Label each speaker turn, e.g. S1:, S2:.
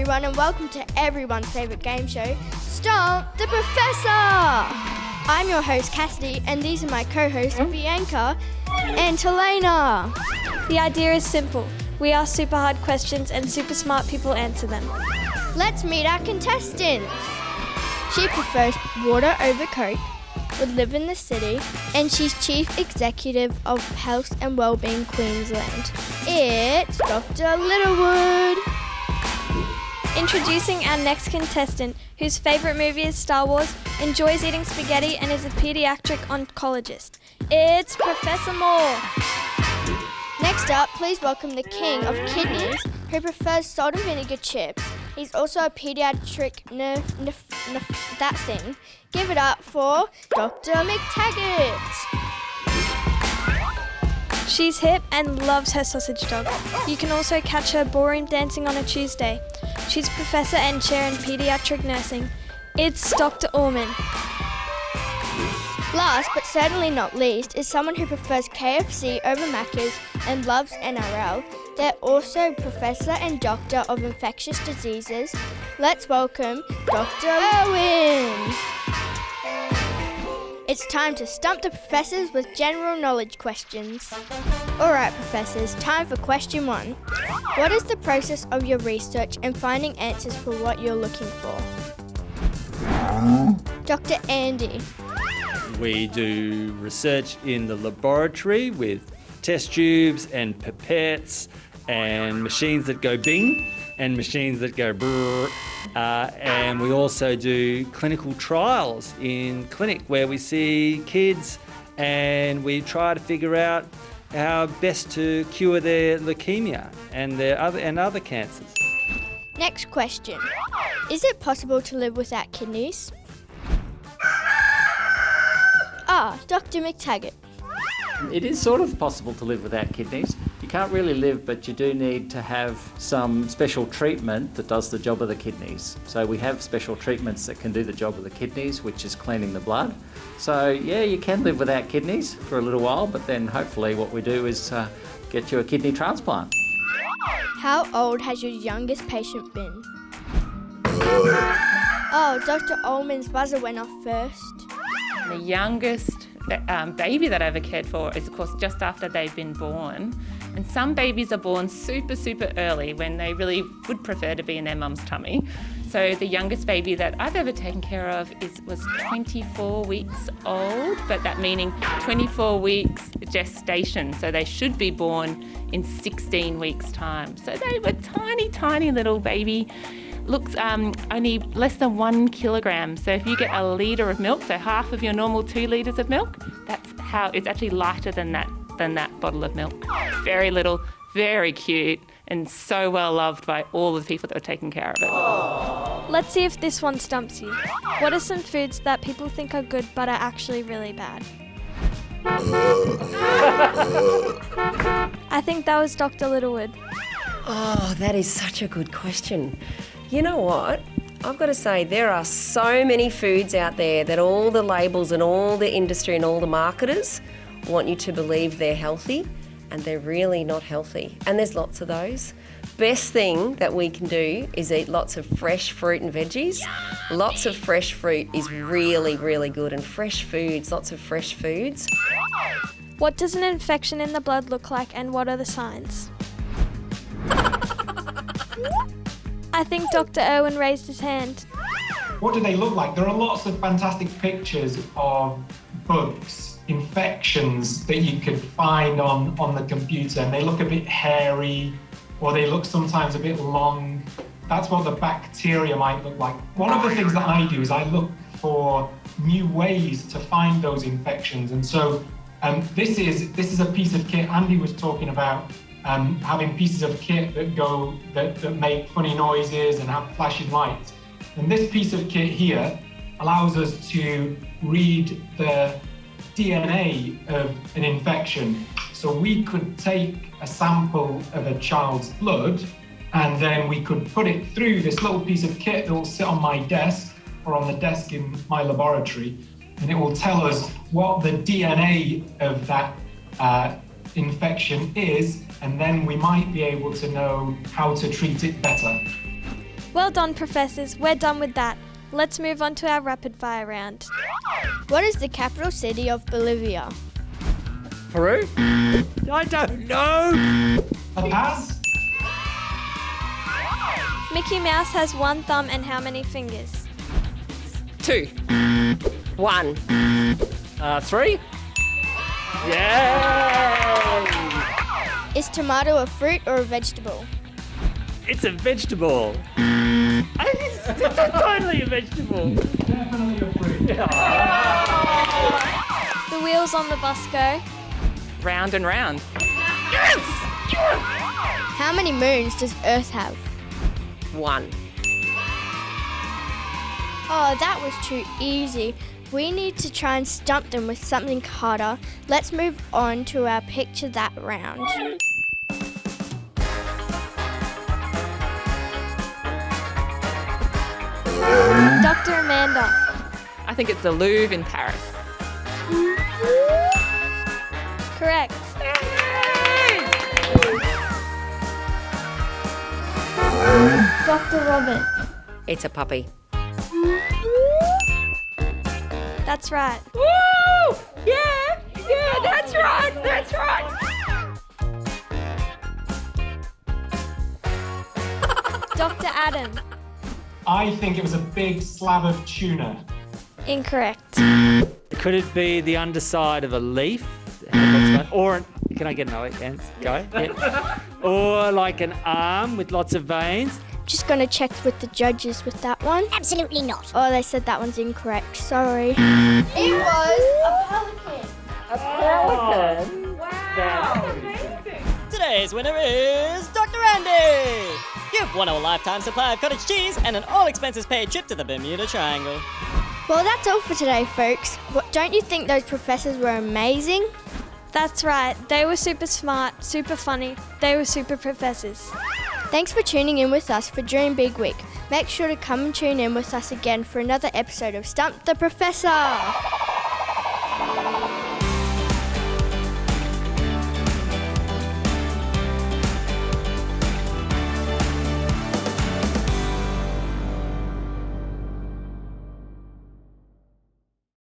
S1: everyone, and welcome to everyone's favourite game show, Stump The Professor! I'm your host, Cassidy, and these are my co-hosts, Bianca and Talena.
S2: The idea is simple. We ask super hard questions and super smart people answer them.
S1: Let's meet our contestants. She prefers water over Coke, would live in the city, and she's Chief Executive of Health and Wellbeing Queensland. It's Dr. Littlewood.
S2: Introducing our next contestant, whose favourite movie is Star Wars, enjoys eating spaghetti and is a paediatric oncologist. It's Professor Moore.
S1: Next up, please welcome the king of kidneys, who prefers salt and vinegar chips. He's also a paediatric that thing. Give it up for Dr. McTaggart.
S2: She's hip and loves her sausage dog. You can also catch her ballroom dancing on a Tuesday. She's professor and chair in paediatric nursing. It's Dr. Orman.
S1: Last but certainly not least is someone who prefers KFC over Macca's and loves NRL. They're also professor and doctor of infectious diseases. Let's welcome Dr. Irwin. It's time to stump the professors with general knowledge questions. Alright professors, time for question 1. What is the process of your research and finding answers for what you're looking for? Dr. Andy.
S3: We do research in the laboratory with test tubes and pipettes and machines that go bing and machines that go brrr. And we also do clinical trials in clinic where we see kids and we try to figure out how best to cure their leukemia and their other cancers.
S1: Next question. Is it possible to live without kidneys? Dr. McTaggart.
S4: It is sort of possible to live without kidneys. You can't really live, but you do need to have some special treatment that does the job of the kidneys. So we have special treatments that can do the job of the kidneys, which is cleaning the blood. So yeah, you can live without kidneys for a little while, but then hopefully what we do is get you a kidney transplant.
S1: How old has your youngest patient been? Dr. Ullman's buzzer went off first.
S5: The youngest baby that I ever cared for is, of course, just after they've been born. And some babies are born super, super early when they really would prefer to be in their mum's tummy. So the youngest baby that I've ever taken care of was 24 weeks old, but that meaning 24 weeks gestation. So they should be born in 16 weeks' time. So they were tiny, tiny little baby. Looks only less than 1 kilogram. So if you get a litre of milk, so half of your normal 2 litres of milk, that's how it's actually lighter than that bottle of milk. Very little, very cute, and so well loved by all the people that were taking care of it.
S2: Let's see if this one stumps you. What are some foods that people think are good but are actually really bad? I think that was Dr. Littlewood.
S6: Oh, that is such a good question. You know what? I've got to say there are so many foods out there that all the labels and all the industry and all the marketers want you to believe they're healthy, and they're really not healthy. And there's lots of those. Best thing that we can do is eat lots of fresh fruit and veggies. Lots of fresh fruit is really, really good, and fresh foods, lots of fresh foods.
S2: What does an infection in the blood look like, and what are the signs? I think Dr. Irwin raised his hand.
S7: What do they look like? There are lots of fantastic pictures of bugs, infections that you could find on the computer, and they look a bit hairy, or they look sometimes a bit long. That's what the bacteria might look like. One of the things that I do is I look for new ways to find those infections, and so this is a piece of kit. Andy was talking about having pieces of kit that make funny noises and have flashing lights. And this piece of kit here allows us to read the DNA of an infection. So we could take a sample of a child's blood, and then we could put it through this little piece of kit that will sit on my desk or on the desk in my laboratory, and it will tell us what the DNA of that infection is, and then we might be able to know how to treat it better.
S2: Well done, professors. We're done with that. Let's move on to our rapid fire round.
S1: What is the capital city of Bolivia?
S3: Peru? I don't know.
S7: A pass?
S2: Mickey Mouse has one thumb and how many fingers?
S8: 2.
S6: 1.
S4: 3? Yay!
S1: Is tomato a fruit or a vegetable?
S3: It's a vegetable. It's totally a vegetable.
S7: Definitely a fruit.
S2: The wheels on the bus go.
S5: Round and round.
S1: How many moons does Earth have?
S6: 1.
S1: Oh, that was too easy. We need to try and stump them with something harder. Let's move on to our picture that round.
S2: Dr. Amanda.
S5: I think it's the Louvre in Paris.
S2: Correct. Dr. Robin.
S6: It's a puppy.
S2: That's right.
S6: Woo! Yeah, that's right.
S2: Dr. Adam.
S7: I think it was a big slab of tuna.
S2: Incorrect.
S3: Could it be the underside of a leaf? Or can I get no hands? Go. Yeah. Or like an arm with lots of veins?
S1: Just gonna check with the judges with that one.
S8: Absolutely not.
S1: Oh, they said that one's incorrect. Sorry. It was a pelican.
S9: Today's winner is Dr. Andy! You've won a lifetime supply of cottage cheese and an all-expenses-paid trip to the Bermuda Triangle.
S1: Well, that's all for today, folks. Don't you think those professors were amazing?
S2: That's right. They were super smart, super funny. They were super professors.
S1: Thanks for tuning in with us for Dream Big Week. Make sure to come and tune in with us again for another episode of Stump the Professor.